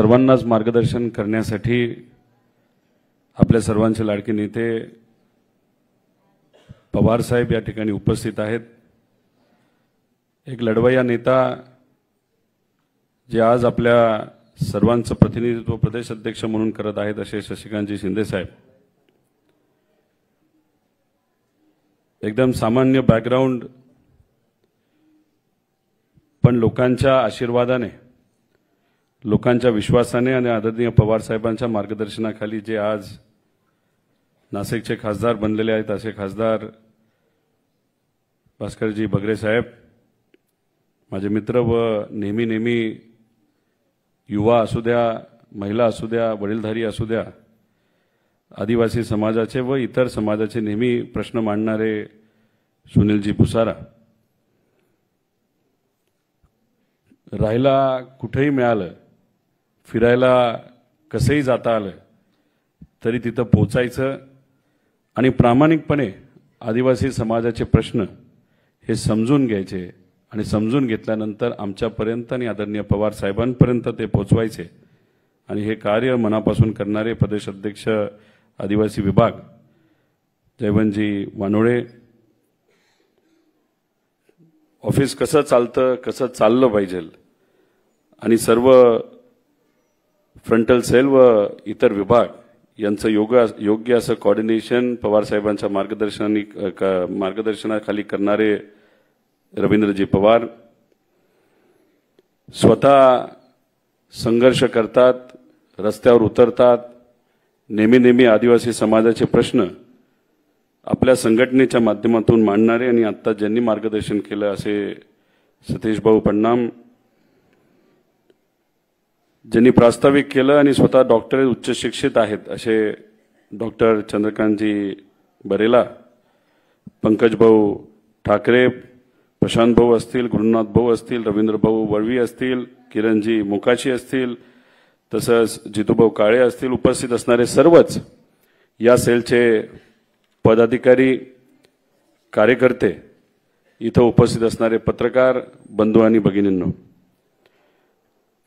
सर्वांनाच मार्गदर्शन करण्यासाठी आपल्या सर्वांचे लाडके नेते पवार साहेब या ठिकाणी उपस्थित आहेत। एक लढवय्या नेता जे आज आपल्या सर्वांचं प्रतिनिधित्व प्रदेश अध्यक्ष म्हणून करत आहेत असे शशिकांतजी शिंदे साहेब, एकदम सामान्य बॅकग्राऊंड, पण लोकांच्या आशीर्वादाने, लोकांच्या विश्वासाने आणि आदरणीय पवार साहेबांच्या मार्गदर्शनाखाली जे आज नाशिकचे खासदार बनलेले आहेत असे खासदार भास्करजी बगरे साहेब, माझे मित्र व नेहमी युवा असू द्या, महिला असू द्या, वडीलधारी असू द्या, आदिवासी समाजाचे व इतर समाजाचे नेहमी प्रश्न मांडणारे सुनीलजी पुसारा, राहायला कुठेही मिळालं, फिरायला कसंही जाता आलं तरी तिथं पोचायचं आणि प्रामाणिकपणे आदिवासी समाजाचे प्रश्न हे समजून घ्यायचे आणि समजून घेतल्यानंतर आमच्यापर्यंत आणि आदरणीय पवार साहेबांपर्यंत ते पोचवायचे आणि हे कार्य मनापासून करणारे प्रदेश अध्यक्ष आदिवासी विभाग जयवंतजी वानोळे, ऑफिस कसं चालतं, कसं चाललं पाहिजे आणि सर्व फ्रंटल सेल व इतर विभाग यांचं योग्य असं कोऑर्डिनेशन पवार साहेबांच्या मार्गदर्शनाखाली करणारे रवींद्रजी पवार स्वतः संघर्ष करतात, रस्त्यावर उतरतात, नेहमी आदिवासी समाजाचे प्रश्न आपल्या संघटनेच्या माध्यमातून मांडणारे आणि आता ज्यांनी मार्गदर्शन केलं असे सतीश भाऊ पन्नाम, ज्यांनी प्रास्ताविक केलं आणि स्वतः डॉक्टरेट उच्च शिक्षित आहेत असे डॉक्टर चंद्रकांतजी बरेला, पंकज भाऊ ठाकरे, प्रशांत भाऊ असतील, गुरुनाथ भाऊ असतील, रवींद्र भाऊ वळवी असतील, किरणजी मोकाशी असतील, तसंच जितूभाऊ काळे असतील, उपस्थित असणारे सर्वच या सेलचे पदाधिकारी, कार्यकर्ते, इथं उपस्थित असणारे पत्रकार बंधू आणि भगिनींनो,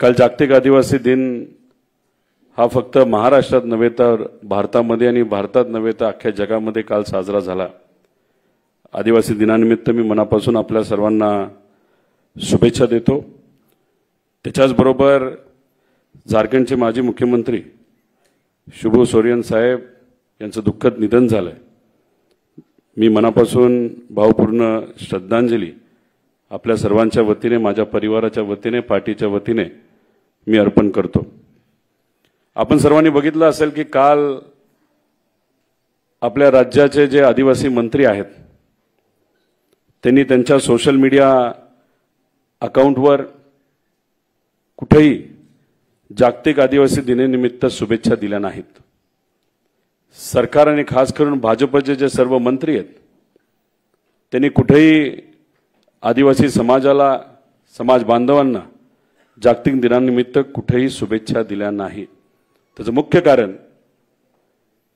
काल जागतिक आदिवासी दिन हा फक्त महाराष्ट्रात नव्हे तर भारतामध्ये आणि भारतात नव्हे तर अख्ख्या जगामध्ये काल साजरा झाला। आदिवासी दिनानिमित्त मी मनापासून आपल्या सर्वांना शुभेच्छा देतो। त्याच्याचबरोबर झारखंडचे माजी मुख्यमंत्री शुभू सोरेन साहेब यांचं दुःखद निधन झालंय। मी मनापासून भावपूर्ण श्रद्धांजली आपल्या सर्वांच्या वतीने, माझ्या परिवाराच्या वतीने, पार्टीच्या वतीने मी अर्पण करतो। आपण सर्वांनी बघितलं असेल की काल आपल्या राज्याचे जे आदिवासी मंत्री आहेत त्यांनी त्यांच्या सोशल मीडिया अकाउंटवर कुठेही जागतिक आदिवासी दिनानिमित्त शुभेच्छा दिल्या नाहीत। सरकार आणि खास करून भाजपचे जे सर्व मंत्री आहेत त्यांनी कुठेही आदिवासी समाजाला, समाज बांधवांना जागतिक दिनानिमित्त कुठेही शुभेच्छा दिल्या नाही। त्याचं मुख्य कारण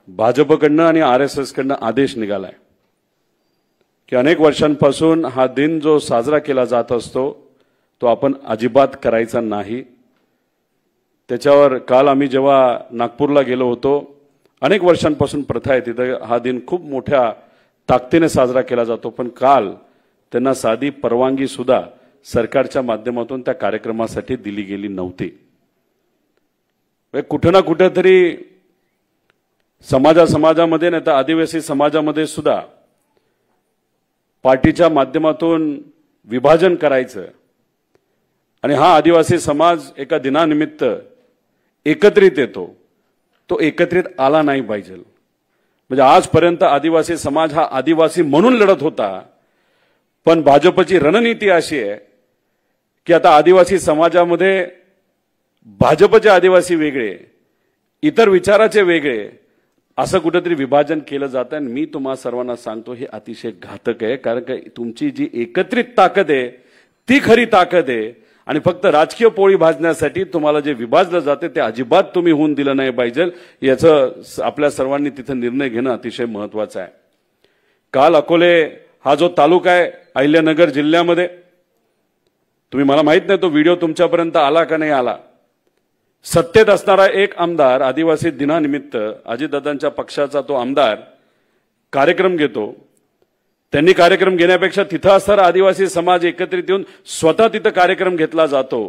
भाजपकडनं आणि RSS कडनं आदेश निघालाय की अनेक वर्षांपासून हा दिन जो साजरा केला जात असतो तो आपण अजिबात करायचा नाही। त्याच्यावर काल आम्ही जेव्हा नागपूरला गेलो होतो, अनेक वर्षांपासून प्रथा आहे तिथे हा दिन खूप मोठ्या ताकदीने साजरा केला जातो, पण काल त्यांना साधी परवानगी सुद्धा सरकारच्या माध्यमातून त्या कार्यक्रमासाठी दिली गेली नव्हती। कुठे ना कुठेतरी समाजामध्ये नाही तर आदिवासी समाजामध्ये सुद्धा पार्टीच्या माध्यमातून विभाजन करायचं आणि हा आदिवासी समाज एका दिनानिमित्त एकत्रित येतो, तो एकत्रित आला नाही पाहिजे। म्हणजे आजपर्यंत आदिवासी समाज हा आदिवासी म्हणून लढत होता, पण भाजपची रणनीती अशी आहे की आता आदिवासी समाजामध्ये भाजपचे आदिवासी वेगळे, इतर विचाराचे वेगळे, असं कुठेतरी विभाजन केलं जातं। आणि मी तुम्हा सर्वांना सांगतो हे अतिशय घातक आहे, कारण की तुमची जी एकत्रित ताकद आहे ती खरी ताकद आहे आणि फक्त राजकीय पोळी भाजण्यासाठी तुम्हाला जे विभाजलं जाते ते अजिबात तुम्ही होऊन दिलं नाही पाहिजे। याचं आपल्या सर्वांनी तिथं निर्णय घेणं अतिशय महत्त्वाचं आहे। काल अकोले हा जो तालुका आहे अहिल्यानगर जिल्ह्यामध्ये, तुम्ही मला माहित नाही तो व्हिडिओ तुमच्यापर्यंत आला का नाही आला, सत्तेत असणारा एक आमदार आदिवासी दिनानिमित्त अजितदादांच्या पक्षाचा तो आमदार कार्यक्रम घेतो. त्यांनी कार्यक्रम घेण्यापेक्षा तिथं असणारा आदिवासी समाज एकत्रित येऊन स्वतः तिथं कार्यक्रम घेतला जातो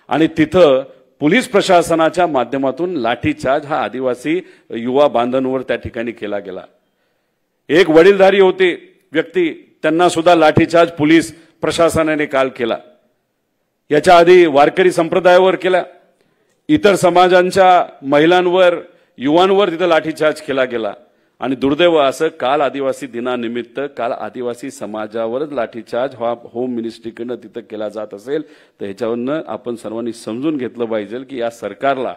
आणि तिथं पोलीस प्रशासनाच्या माध्यमातून लाठीचार्ज हा आदिवासी युवा बांधवांवर त्या ठिकाणी केला गेला. एक वडीलधारी होते व्यक्ती, त्यांना सुद्धा लाठीचार्ज पोलीस प्रशासनाने काल केला. याच्या आधी वारकरी संप्रदायावर केला, इतर समाजांच्या महिलांवर युवांवर तिथं लाठीचार्ज केला गेला. आणि दुर्दैव असं काल आदिवासी दिनानिमित्त काल आदिवासी समाजावरच लाठीचार्ज हा होम मिनिस्ट्रीकडनं तिथं केला जात असेल तर ह्याच्यावरनं आपण सर्वांनी समजून घेतलं पाहिजे की या सरकारला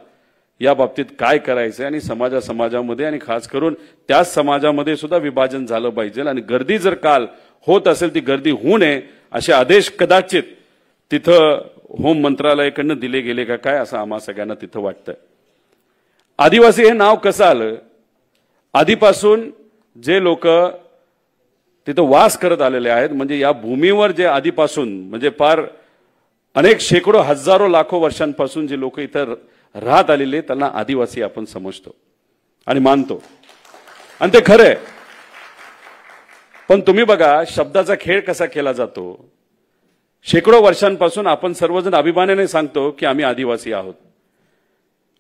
या बाबतीत काय करायचं आणि समाजामध्ये आणि खास करून त्याच समाजामध्ये सुद्धा विभाजन झालं पाहिजे. आणि गर्दी जर काल होत असेल ती गर्दी होऊ नये असे आदेश कदाचित तिथं होम मंत्रालयाकडनं दिले गेले का काय असं आम्हा सगळ्यांना तिथं वाटतं. आदिवासी हे नाव कसं आलं? आधीपासून जे लोक तिथं वास करत आलेले आहेत, म्हणजे या भूमीवर जे आधीपासून म्हणजे फार अनेक शेकडो हजारो लाखो वर्षांपासून जे लोक इथं राहत आलेले त्यांना आदिवासी आपण समजतो आणि मानतो आणि ते खरं आहे. पण तुम्ही बघा शब्दाचा खेळ कसा केला जातो. शेकडो वर्षांपासून आपण सर्वजण अभिमानाने सांगतो की आम्ही आदिवासी आहोत,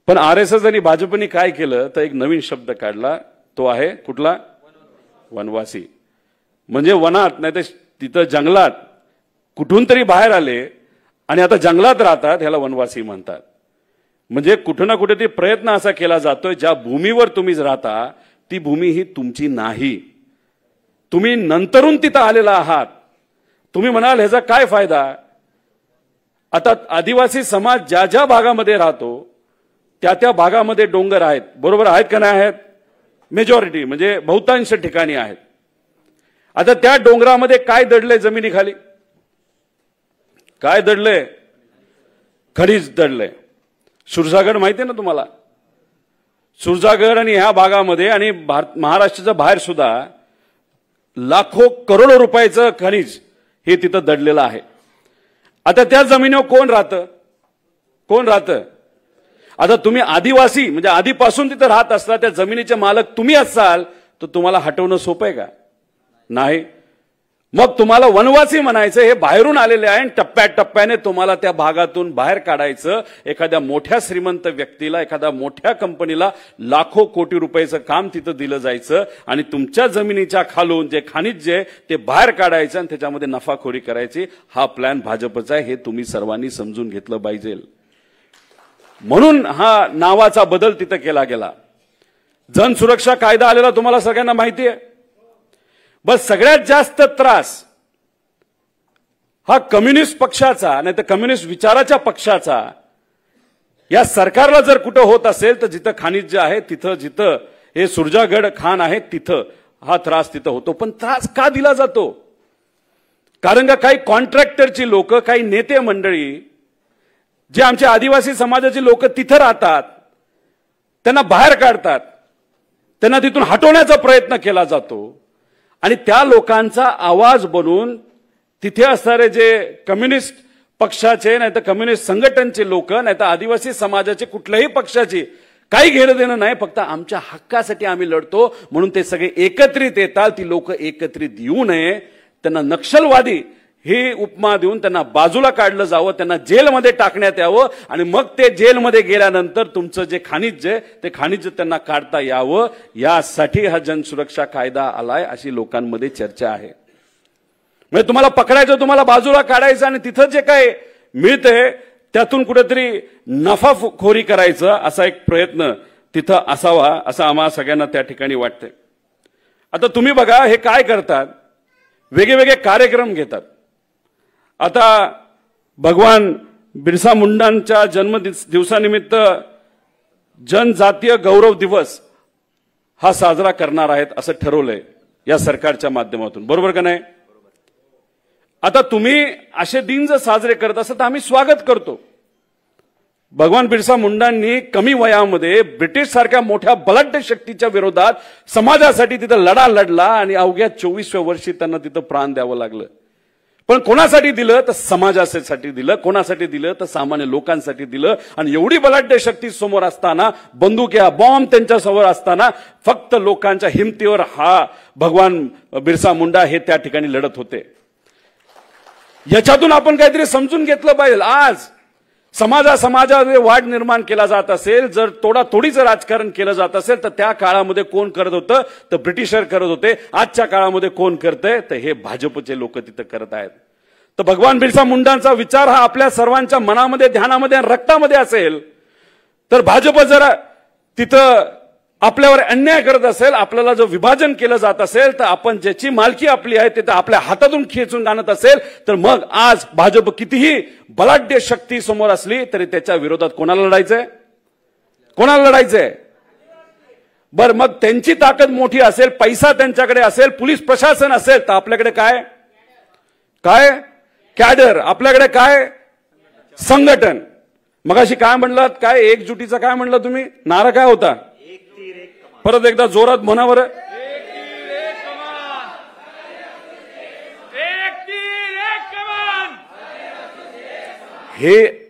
पण आरएसएस आणि भाजपने काय केलं तर एक नवीन शब्द काढला, तो आहे कुठला? वनवासी. म्हणजे वनात नाही तर तिथं जंगलात कुठून तरी बाहेर आले आणि आता जंगलात राहतात, ह्याला वनवासी म्हणतात. म्हणजे कुठं ना कुठेतरी प्रयत्न असा केला जातोय ज्या भूमीवर तुम्ही राहता ती भूमी ही तुमची नाही, तुम्ही नंतरून तिथं आलेला आहात. तुम्ही म्हणाल ह्याचा काय फायदा? आता आदिवासी समाज ज्या ज्या भागामध्ये राहतो त्या त्या भागामध्ये डोंगर आहेत, बरोबर आहेत का नाही आहेत? मेजॉरिटी म्हणजे बहुतांश ठिकाणी आहेत. आता त्या डोंगरामध्ये काय दडले जमिनीखाली? काय दडले? खनिज दडले. सुरजागड माहिती आहे ना तुम्हाला? सुरजागड आणि ह्या भागामध्ये आणि महाराष्ट्राच्या बाहेर सुद्धा लाखो करोडो रुपयाचं खनिज हे तिथं दडलेलं आहे. आता त्या जमिनीवर कोण राहतं? कोण राहतं? आता तुम्ही आदिवासी म्हणजे आधीपासून तिथं राहत असला, त्या जमिनीचे मालक तुम्ही असाल तर तुम्हाला हटवणं सोपं आहे का? नाही. मग तुम्हाला वनवासी म्हणायचं, हे बाहेरून आलेले आहे, टप्प्याटप्प्याने तुम्हाला त्या भागातून बाहेर काढायचं. एखाद्या मोठ्या श्रीमंत व्यक्तीला, एखाद्या मोठ्या कंपनीला लाखो कोटी रुपयाचं काम तिथं दिलं जायचं आणि तुमच्या जमिनीच्या खालून जे खनिज जे ते बाहेर काढायचं आणि त्याच्यामध्ये नफाखोरी करायची. हा प्लॅन भाजपचा आहे, हे तुम्ही सर्वांनी समजून घेतलं पाहिजे. म्हणून हा नावाचा बदल तिथं केला गेला. जनसुरक्षा कायदा आलेला तुम्हाला सगळ्यांना माहिती आहे. बस सगळ्यात जास्त त्रास हा कम्युनिस्ट पक्षाचा नाही तर कम्युनिस्ट विचाराच्या पक्षाचा या सरकारला जर कुठं होत असेल तर जिथं खनिज जे आहे तिथं, जिथं हे सुरजागड खान आहे तिथं हा त्रास तिथं होतो. पण त्रास का दिला जातो? कारण का काही कॉन्ट्रॅक्टरची लोक, काही नेते मंडळी जे आमच्या आदिवासी समाजाची लोक तिथं राहतात त्यांना बाहेर काढतात, त्यांना तिथून हटवण्याचा प्रयत्न केला जातो आणि त्या लोकांचा आवाज बनून तिथे असणारे जे कम्युनिस्ट पक्षाचे नाही तर कम्युनिस्ट संघटनेचे लोक नाही तर आदिवासी समाजाचे कुठल्याही पक्षाची काही घेणं देणं नाही, फक्त आमच्या हक्कासाठी आम्ही लढतो म्हणून ते सगळे एकत्रित येतात. ती लोक एकत्रित येऊ नये, त्यांना नक्षलवादी ही उपमा देऊन त्यांना बाजूला काढलं जावं, त्यांना जेलमध्ये टाकण्यात यावं आणि मग ते जेलमध्ये गेल्यानंतर तुमचं जे खनिज आहे ते खनिज त्यांना काढता यावं, यासाठी हा जनसुरक्षा कायदा आलाय अशी लोकांमध्ये चर्चा आहे. म्हणजे तुम्हाला पकडायचं, तुम्हाला बाजूला काढायचं आणि तिथं जे काय मिळतंय त्यातून कुठेतरी नफाखोरी करायचं असा एक प्रयत्न तिथं असावा असं आम्हाला सगळ्यांना त्या ठिकाणी वाटतंय. आता तुम्ही बघा हे काय करतात, वेगवेगळे कार्यक्रम घेतात. आता भगवान बिरसा मुंडांच्या जन्मदिवसानिमित्त जनजातीय गौरव दिवस हा साजरा करणार आहेत असं ठरवलंय या सरकारच्या माध्यमातून, बरोबर का नाही? आता तुम्ही असे दिन जर साजरे करत असाल तर आम्ही स्वागत करतो. भगवान बिरसा मुंडांनी कमी वयामध्ये ब्रिटिश सारख्या मोठ्या बलाढ्य शक्तीच्या विरोधात समाजासाठी तिथं लढा लढला आणि अवघ्या 24व्या वर्षी त्यांना तिथं प्राण द्यावं लागलं. पण कोणासाठी दिलं तर समाजासाठी दिलं, कोणासाठी दिलं तर सामान्य लोकांसाठी दिलं. आणि एवढी बलाढ्य शक्ती समोर असताना, बंदुक्या बॉम्ब त्यांच्या समोर असताना, फक्त लोकांच्या हिमतीवर हा भगवान बिरसा मुंडा हे त्या ठिकाणी लढत होते. याच्यातून आपण काहीतरी समजून घेतलं पाहिजे. आज समाजामध्ये वाढ निर्माण केला जात असेल, जर तोडातोडीचं राजकारण केलं जात असेल, तर त्या काळामध्ये कोण करत होतं तर ब्रिटिशर करत होते. आजच्या काळामध्ये कोण करतंय तर हे भाजपचे लोक तिथं करत आहेत. तर भगवान बिरसा मुंडांचा विचार हा आपल्या सर्वांच्या मनामध्ये, ध्यानामध्ये, रक्तामध्ये असेल, तर भाजप जर तिथं आपल्यावर अन्याय करत असेल, आपल्याला जो विभाजन केलं जात असेल, तर आपण ज्याची मालकी आपली आहे ते आपल्या हातातून खेचून आणत असेल, तर मग आज भाजप कितीही बलाढ्य शक्ती समोर असली तरी त्याच्या विरोधात कोणाला लढायचंय? कोणाला लढायचंय? बर, मग त्यांची ताकद मोठी असेल, पैसा त्यांच्याकडे असेल, पोलीस प्रशासन असेल, तर आपल्याकडे काय? काय कॅडर, आपल्याकडे काय? संघटन. मगाशी काय म्हणलात? काय एकजुटीचं काय म्हणलं तुम्ही? नारा काय होता? परत एकदा जोरात म्हणा बरं.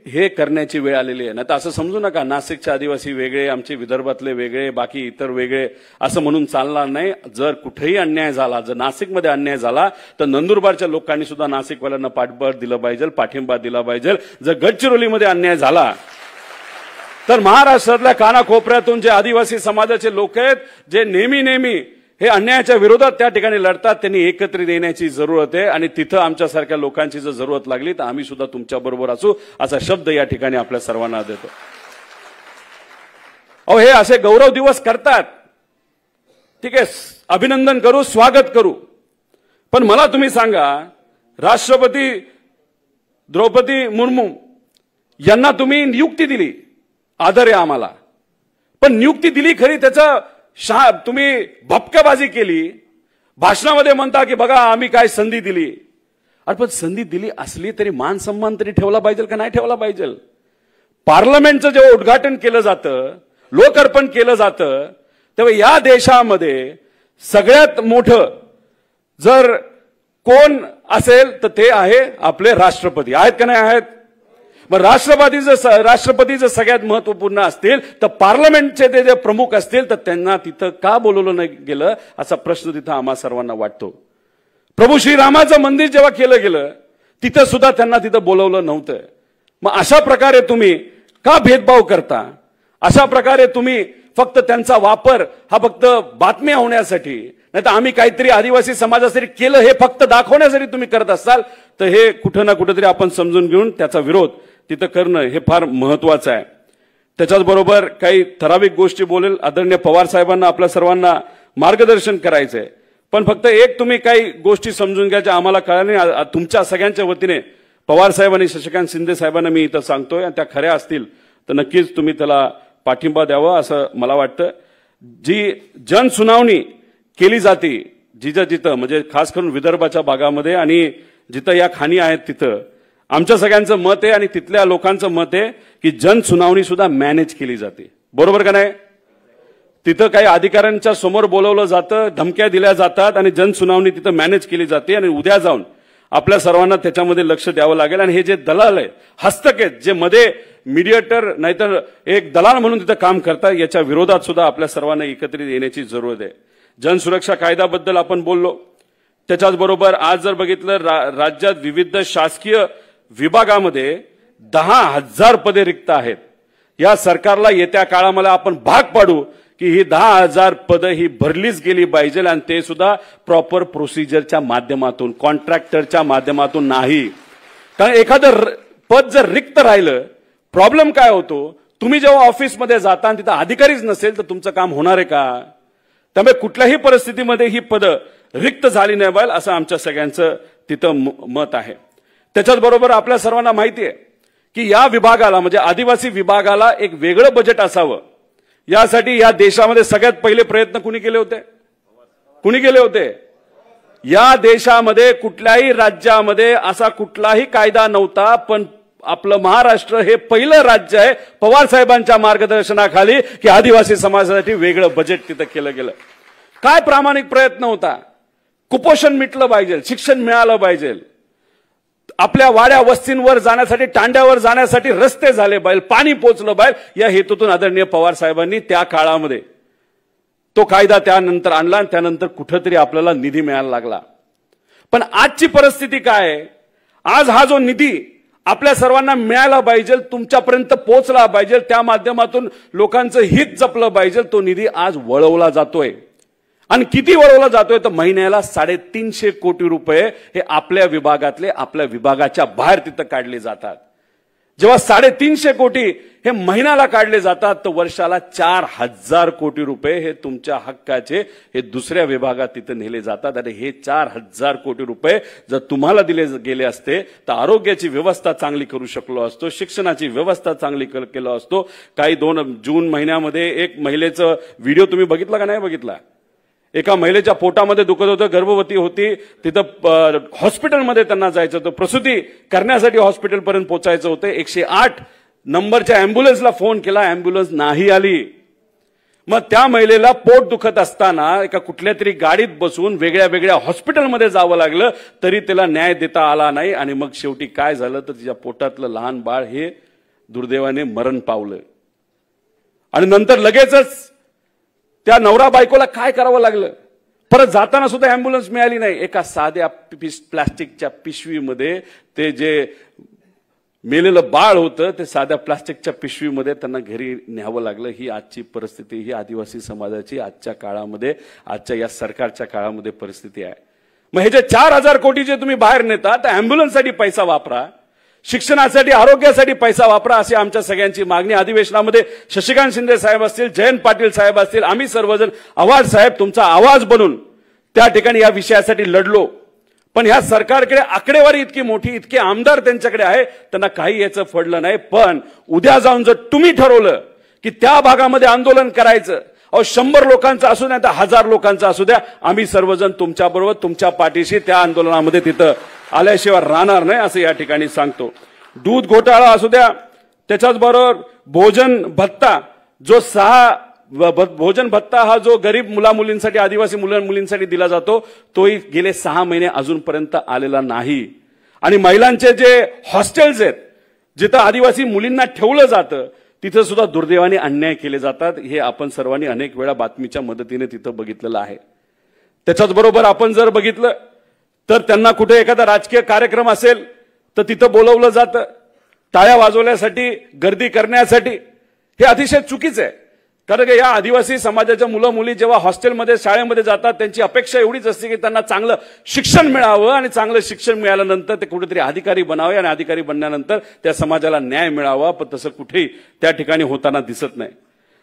हे करण्याची वेळ आलेली आहे. नाही तर असं समजू नका नाशिकचे आदिवासी वेगळे, आमचे विदर्भातले वेगळे, बाकी इतर वेगळे, असं म्हणून चालणार नाही. जर कुठेही अन्याय झाला, जर नाशिकमध्ये अन्याय झाला, तर नंदुरबारच्या लोकांनी सुद्धा नाशिकवाल्यांना पाठबळ दिलं पाहिजे, पाठिंबा दिला पाहिजे. जर गडचिरोलीमध्ये अन्याय झाला, तर महाराष्ट्रातल्या कानाकोपऱ्यातून जे आदिवासी समाजाचे लोक आहेत, जे नेहमी हे अन्यायाच्या विरोधात त्या ठिकाणी लढतात, त्यांनी एकत्रित येण्याची जरूरत आहे. आणि तिथं आमच्यासारख्या लोकांची जर जरूरत लागली तर आम्ही सुद्धा तुमच्या बरोबर असू, असा शब्द या ठिकाणी आपल्या सर्वांना देतो. अहो, हे असे गौरव दिवस करतात, ठीक आहे, अभिनंदन करू, स्वागत करू. पण मला तुम्ही सांगा, राष्ट्रपती द्रौपदी मुर्मू यांना तुम्ही नियुक्ती दिली, आदर आहे आम्हाला, पण नियुक्ती दिली खरी, त्याचं तुम्ही भपकाबाजी केली. भाषणामध्ये म्हणता की बघा आम्ही काय संधी दिली. अरे पण संधी दिली असली तरी मान सन्मान तरी ठेवला पाहिजे का नाही ठेवला पाहिजे? पार्लमेंटचं जेव्हा उद्घाटन केलं जातं, लोकार्पण केलं जातं, तेव्हा या देशामध्ये सगळ्यात मोठं जर कोण असेल तर ते आहे आपले राष्ट्रपती. आहेत का नाही आहेत? मग राष्ट्रपती जर सगळ्यात महत्वपूर्ण असतील, तर पार्लमेंटचे ते जे प्रमुख असतील, तर त्यांना तिथं का बोलवलं नाही गेलं असा प्रश्न तिथं आम्हा सर्वांना वाटतो. प्रभू श्रीरामाचं मंदिर जेव्हा केलं गेलं, तिथं सुद्धा त्यांना तिथं बोलवलं नव्हतं. मग अशा प्रकारे तुम्ही का भेदभाव करता? अशा प्रकारे तुम्ही फक्त त्यांचा वापर हा फक्त बातम्या होण्यासाठी, नाही तर आम्ही काहीतरी आदिवासी समाजासाठी केलं हे फक्त दाखवण्यासाठी तुम्ही करत असाल, तर हे कुठं ना कुठेतरी आपण समजून घेऊन त्याचा विरोध तिथं करणं हे फार महत्वाचं आहे. त्याच्याचबरोबर काही ठराविक गोष्टी बोलेल. आदरणीय पवार साहेबांना आपल्या सर्वांना मार्गदर्शन करायचंय, पण फक्त एक तुम्ही काही गोष्टी समजून घ्यायच्या आम्हाला कळल्या. तुमच्या सगळ्यांच्या वतीने पवार साहेब आणि शशिकांत शिंदे साहेबांना मी इथं सांगतोय, आणि त्या खऱ्या असतील तर नक्कीच तुम्ही त्याला पाठिंबा द्यावा असं मला वाटतं. जी जनसुनावणी केली जाते जिथं म्हणजे खास करून विदर्भाच्या भागामध्ये आणि जिथं या खाणी आहेत, तिथं आमच्या सगळ्यांचं मत आहे आणि तिथल्या लोकांचं मत आहे की जनसुनावणी सुद्धा मॅनेज केली जाते. बरोबर का नाही? तिथं काही अधिकाऱ्यांच्या समोर बोलवलं जातं, धमक्या दिल्या जातात आणि जनसुनावणी तिथं मॅनेज केली जाते. आणि उद्या जाऊन आपल्या सर्वांना त्याच्यामध्ये लक्ष द्यावं लागेल. आणि हे जे दलाल आहे, हस्तक आहेत, जे मध्ये मीडिएटर नाहीतर एक दलाल म्हणून तिथं काम करतात, याच्या विरोधात सुद्धा आपल्या सर्वांना एकत्रित येण्याची जरूरत आहे. जनसुरक्षा कायद्याबद्दल आपण बोललो. त्याच्याच बरोबर आज जर बघितलं, राज्यात विविध शासकीय विभागामध्ये 10,000 पदे रिक्त आहेत. या सरकारला येत्या काळामध्ये आपण भाग पाडू की ही 10,000 पदं ही भरलीच गेली पाहिजे, आणि ते सुद्धा प्रॉपर प्रोसिजरच्या माध्यमातून, कॉन्ट्रॅक्टरच्या माध्यमातून नाही. कारण एखादं पद जर रिक्त राहिलं, प्रॉब्लेम काय होतो, तुम्ही जेव्हा ऑफिसमध्ये जाता आणि तिथं अधिकारीच नसेल तर तुमचं काम होणार आहे का? त्यामुळे कुठल्याही परिस्थितीमध्ये ही पदं रिक्त झाली नाही पाहिजे असं आमच्या सगळ्यांचं तिथं मत आहे. त्याच्याच बरोबर आपल्या सर्वांना माहिती आहे की या विभागाला म्हणजे आदिवासी विभागाला एक वेगळं बजेट असावं, यासाठी या देशामध्ये सगळ्यात पहिले प्रयत्न कुणी केले होते? कुणी केले होते? या देशामध्ये कुठल्याही राज्यामध्ये असा कुठलाही कायदा नव्हता, पण आपलं महाराष्ट्र हे पहिलं राज्य आहे पवार साहेबांच्या मार्गदर्शनाखाली की आदिवासी समाजासाठी वेगळं बजेट तिथं केलं गेलं. काय प्रामाणिक प्रयत्न होता? कुपोषण मिटलं पाहिजे, शिक्षण मिळालं पाहिजे. आपल्या वाड्या वस्तींवर जाण्यासाठी, तांड्यावर जाण्यासाठी रस्ते झाले पाहिजे, पाणी पोचलं पाहिजे, या हेतूतून आदरणीय पवार साहेबांनी त्या काळामध्ये तो कायदा त्यानंतर आणला आणि त्यानंतर कुठेतरी आपल्याला निधी मिळायला लागला. पण आजची परिस्थिती काय आहे? आज हा जो निधी आपल्या सर्वांना मिळाला पाहिजे, तुमच्यापर्यंत पोहोचला पाहिजे, त्या माध्यमातून लोकांचं हित जपलं पाहिजे, तो निधी आज वळवला जातोय. आणि किती वळवला जातोय? तर महिन्याला 350 कोटी रुपये हे आपल्या विभागातले, आपल्या विभागाच्या बाहेर तिथं काढले जातात. जेव्हा 350 कोटी हे महिन्याला काढले जातात, तर वर्षाला 4000 कोटी रुपये हे तुमच्या हक्काचे हे दुसऱ्या विभागात तिथं नेले जातात. आणि हे 4000 कोटी रुपये जर तुम्हाला दिले गेले असते तर आरोग्याची व्यवस्था चांगली करू शकलो असतो, शिक्षणाची व्यवस्था चांगली केलो असतो. काही जून महिन्यामध्ये एक महिलेचं व्हिडिओ तुम्ही बघितला का नाही बघितला? एका महिलेच्या पोटामध्ये दुखत होतं, गर्भवती होती, तिथं हॉस्पिटलमध्ये त्यांना जायचं होतं, प्रसूती करण्यासाठी हॉस्पिटलपर्यंत पोहोचायचं होतं. 108 नंबरच्या अँब्युलन्सला फोन केला, अँब्युलन्स नाही आली. मग त्या महिलेला पोट दुखत असताना एका कुठल्या तरी गाडीत बसून वेगळ्या वेगळ्या हॉस्पिटलमध्ये जावं लागलं, तरी त्याला न्याय देता आला नाही. आणि मग शेवटी काय झालं तर तिच्या पोटातलं लहान बाळ हे दुर्दैवाने मरण पावलं. आणि नंतर लगेचच त्या नवरा बायकोला काय करावं लागलं? परत जाताना सुद्धा अँब्युलन्स मिळाली नाही. एका साध्या प्लास्टिकच्या पिशवीमध्ये ते जे मेलेलं बाळ होतं ते साध्या प्लास्टिकच्या पिशवीमध्ये त्यांना घरी न्यावं लागलं. ही आजची परिस्थिती, ही आदिवासी समाजाची आजच्या काळामध्ये, आजच्या या सरकारच्या काळामध्ये परिस्थिती आहे. मग हे जे 4000 कोटी जे तुम्ही बाहेर नेता, तर अँब्युलन्ससाठी पैसा वापरा, शिक्षणासाठी, आरोग्यासाठी पैसा वापरा, अशी आमच्या सगळ्यांची मागणी. अधिवेशनामध्ये शशिकांत शिंदे साहेब असतील, जयंत पाटील साहेब असतील, आम्ही सर्वजण आवाज साहेब तुमचा आवाज बनून त्या ठिकाणी या विषयासाठी लढलो. पण ह्या सरकारकडे आकडेवारी इतकी मोठी, इतके आमदार त्यांच्याकडे आहे, त्यांना काही याचं फडलं नाही. पण उद्या जाऊन जर तुम्ही ठरवलं की त्या भागामध्ये आंदोलन करायचं, 100 लोकांचं असू द्या, 1000 लोकांचं असू द्या, आम्ही सर्वजण तुमच्याबरोबर, तुमच्या पाठीशी त्या आंदोलनामध्ये तिथं आल्याशिवाय राहणार नाही, असं या ठिकाणी सांगतो. दूध घोटाळा असू द्या, त्याच्याच बरोबर भोजन भत्ता, जो भोजन भत्ता हा जो गरीब मुलामुलींसाठी, आदिवासी मुलींसाठी दिला जातो, तोही गेले 6 महिने अजूनपर्यंत आलेला नाही. आणि महिलांचे जे हॉस्टेल्स आहेत, जिथं आदिवासी मुलींना ठेवलं जातं, तिथं सुद्धा दुर्दैवाने अन्याय केले जातात. हे आपण सर्वांनी अनेक वेळा बातमीच्या मदतीने तिथं बघितलेलं आहे. त्याच्याच बरोबर आपण जर बघितलं तर त्यांना कुठे एखादा राजकीय कार्यक्रम असेल तर तिथं बोलवलं जातं टाळ्या वाजवण्यासाठी, गर्दी करण्यासाठी. हे अतिशय चुकीचं आहे. कारण या आदिवासी समाजाच्या मुलं मुली जेव्हा हॉस्टेलमध्ये, शाळेमध्ये जातात, त्यांची अपेक्षा एवढीच असते की त्यांना चांगलं शिक्षण मिळावं, आणि चांगलं शिक्षण मिळाल्यानंतर ते कुठेतरी अधिकारी बनावे, आणि अधिकारी बनल्यानंतर त्या समाजाला न्याय मिळावा. पण तसं कुठेही त्या ठिकाणी होताना दिसत नाही.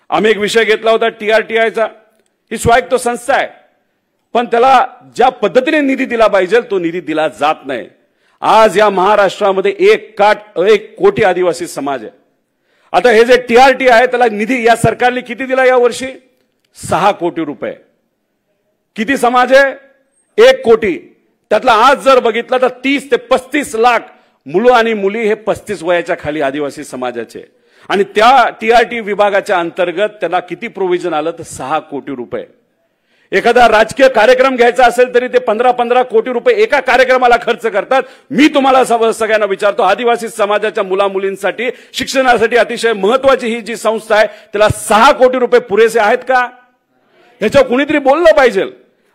आम्ही एक विषय घेतला होता TRTIचा. ही स्वायत्त संस्था आहे, पण त्याला ज्या पद्धतीने निधी दिला पाहिजे तो निधी दिला जात नाही. आज या महाराष्ट्रामध्ये 1 कोटी आदिवासी समाज आहे. आता हे जे TRT आहे त्याला निधी या सरकारने किती दिला या वर्षी? 6 कोटी रुपये. किती समाज आहे? 1 कोटी. त्यातला आज जर बघितलं तर 30 ते 35 लाख मुलं आणि मुली हे 35 वयाच्या खाली आदिवासी समाजाचे. आणि त्या TRT विभागाच्या अंतर्गत त्याला किती प्रोव्हिजन आलं तर 6 कोटी रुपये. एखादा राजकीय कार्यक्रम घ्यायचा असेल तरी ते 15-15 कोटी रुपये एका कार्यक्रमाला खर्च करतात. मी तुम्हाला सगळ्यांना विचारतो, आदिवासी समाजाच्या मुला मुलींसाठी, शिक्षणासाठी अतिशय महत्वाची ही जी संस्था आहे, त्याला 6 कोटी रुपये पुरेसे आहेत का? ह्याच्यावर कुणीतरी बोललं पाहिजे.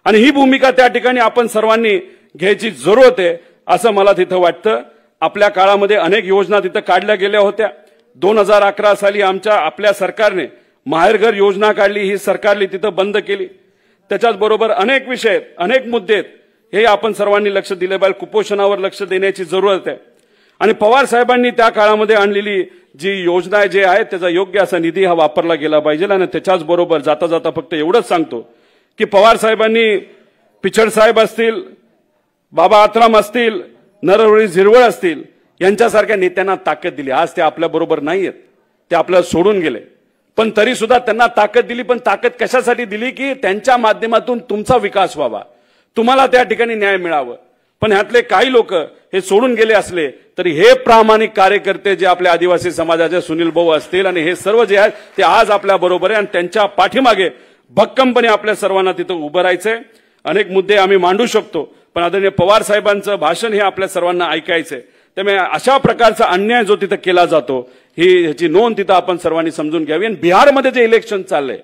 आणि ही भूमिका त्या ठिकाणी आपण सर्वांनी घ्यायची जरूरत आहे, असं मला तिथं वाटतं. आपल्या काळामध्ये अनेक योजना तिथं काढल्या गेल्या होत्या. 2011 साली आपल्या सरकारने माहेरघर योजना काढली, ही सरकारने तिथं बंद केली. त्याच्याच बरोबर अनेक विषय, अनेक मुद्दे आहेत, हे आपण सर्वांनी लक्ष दिले पाहिजे. कुपोषणावर लक्ष देण्याची जरूरत आहे. आणि पवार साहेबांनी त्या काळामध्ये आणलेली जी योजना जे आहे त्याचा योग्य असा निधी हा वापरला गेला पाहिजे. आणि त्याच्याच बरोबर जाता जाता फक्त एवढंच सांगतो की पवार साहेबांनी पिचड साहेब असतील, बाबा आत्राम असतील, नरहरी झिरवळ असतील, यांच्यासारख्या नेत्यांना ताकद दिली. आज ते आपल्या बरोबर नाहीयेत, ते आपल्याला सोडून गेले. पण तरी सुद्धा त्यांना ताकद दिली. पण ताकद कशासाठी दिली? की त्यांच्या माध्यमातून तुमचा विकास व्हावा, तुम्हाला त्या ठिकाणी न्याय मिळावं. पण ह्यातले काही लोक हे सोडून गेले असले तरी हे प्रामाणिक कार्यकर्ते जे आपल्या आदिवासी समाजाचे सुनील भाऊ असतील आणि हे सर्व जे आहेत ते आज आपल्या बरोबर आहे. आणि त्यांच्या पाठीमागे भक्कमपणे आपल्या सर्वांना तिथं उभं राहायचंय. अनेक मुद्दे आम्ही मांडू शकतो, पण आदरणीय पवार साहेबांचं भाषण हे आपल्या सर्वांना ऐकायचंय. त्यामुळे अशा प्रकारचा अन्याय जो तिथं केला जातो ह्याची नोंद तिथं आपण सर्वांनी समजून घ्यावी. आणि बिहारमध्ये जे इलेक्शन चाललंय,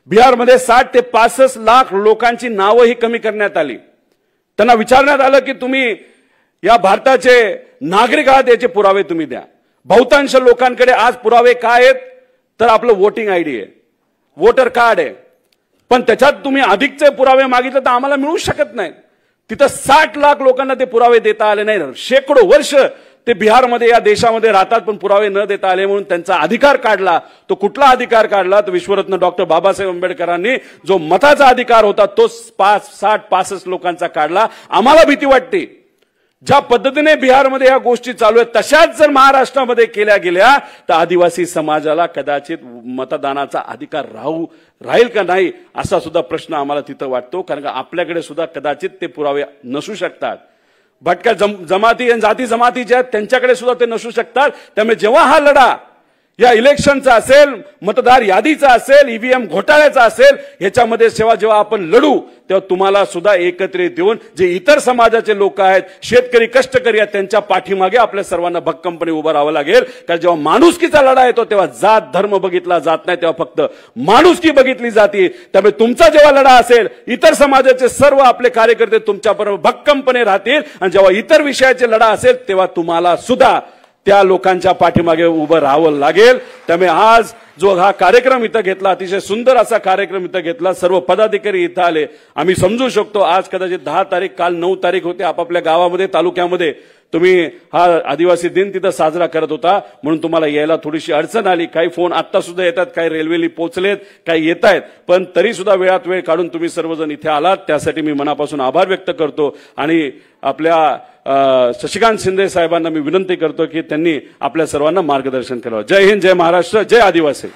बिहारमध्ये 60 ते 65 लाख लोकांची नावं ही कमी करण्यात आली. त्यांना विचारण्यात आलं की तुम्ही या भारताचे नागरिक आहात, याचे पुरावे तुम्ही द्या. बहुतांश लोकांकडे आज पुरावे काय आहेत तर आपलं वोटिंग आयडी आहे, वोटर कार्ड आहे. पण त्याच्यात तुम्ही अधिकचे पुरावे मागितले तर आम्हाला मिळू शकत नाही. तिथं 60 लाख लोकांना ते पुरावे देता आले नाही. शेकडो वर्ष ते बिहारमध्ये या देशामध्ये राहतात पण पुरावे न देता आले म्हणून त्यांचा अधिकार काढला. तो कुठला अधिकार काढला तर विश्वरत्न डॉक्टर बाबासाहेब आंबेडकरांनी जो मताचा अधिकार होता तो 60-65 लोकांचा काढला. आम्हाला भीती वाटते ज्या पद्धतीने बिहारमध्ये या गोष्टी चालू आहेत तशाच जर महाराष्ट्रामध्ये केल्या गेल्या तर आदिवासी समाजाला कदाचित मतदानाचा अधिकार राहील का नाही असा सुद्धा प्रश्न आम्हाला तिथं वाटतो. कारण आपल्याकडे सुद्धा कदाचित ते पुरावे नसू शकतात. भटक्या जमाती आणि जाती जमाती ज्या आहेत त्यांच्याकडे सुद्धा ते नसू शकतात. त्यामुळे जेव्हा हा लढा या इलेक्शनचा असेल, मतदार यादीचा असेल, ईव्हीएम घोटाळ्याचा असेल, ह्याच्यामध्ये जेव्हा आपण लढू तेव्हा तुम्हाला सुद्धा एकत्रित येऊन जे इतर समाजाचे लोक आहेत, शेतकरी कष्टकरी आहेत, त्यांच्या पाठीमागे आपल्या सर्वांना भक्कमपणे उभं राहावं लागेल. कारण जेव्हा माणुसकीचा लढा येतो तेव्हा जात धर्म बघितला जात नाही, तेव्हा फक्त माणुसकी बघितली जाते. त्यामुळे तुमचा जेव्हा लढा असेल इतर समाजाचे सर्व आपले कार्यकर्ते तुमच्याबरोबर भक्कमपणे राहतील. आणि जेव्हा इतर विषयाचे लढा असेल तेव्हा तुम्हाला सुद्धा त्या लोकांच्या पाठीमागे उभं राहावं लागेल. त्यामुळे आज जो हा कार्यक्रम इथं घेतला, अतिशय सुंदर असा कार्यक्रम इथं घेतला, सर्व पदाधिकारी इथं आले. आम्ही समजू शकतो आज कदाचित 10 तारीख, काल 9 तारीख होते, आपापल्या गावामध्ये तालुक्यामध्ये तुम्ही हा आदिवासी दिन तिथं साजरा करत होता म्हणून तुम्हाला यायला थोडीशी अडचण आली. काही फोन आता सुद्धा येतात, काही रेल्वेली पोहोचलेत, काही येत आहेत, पण तरी सुद्धा वेळात वेळ काढून तुम्ही सर्वजण इथे आलात त्यासाठी मी मनापासून आभार व्यक्त करतो. आणि आपल्या शशिकांत शिंदे साहेबांना मी विनंती करतो की त्यांनी आपल्या सर्वांना मार्गदर्शन करावं. जय हिंद, जय महाराष्ट्र, जय आदिवासी.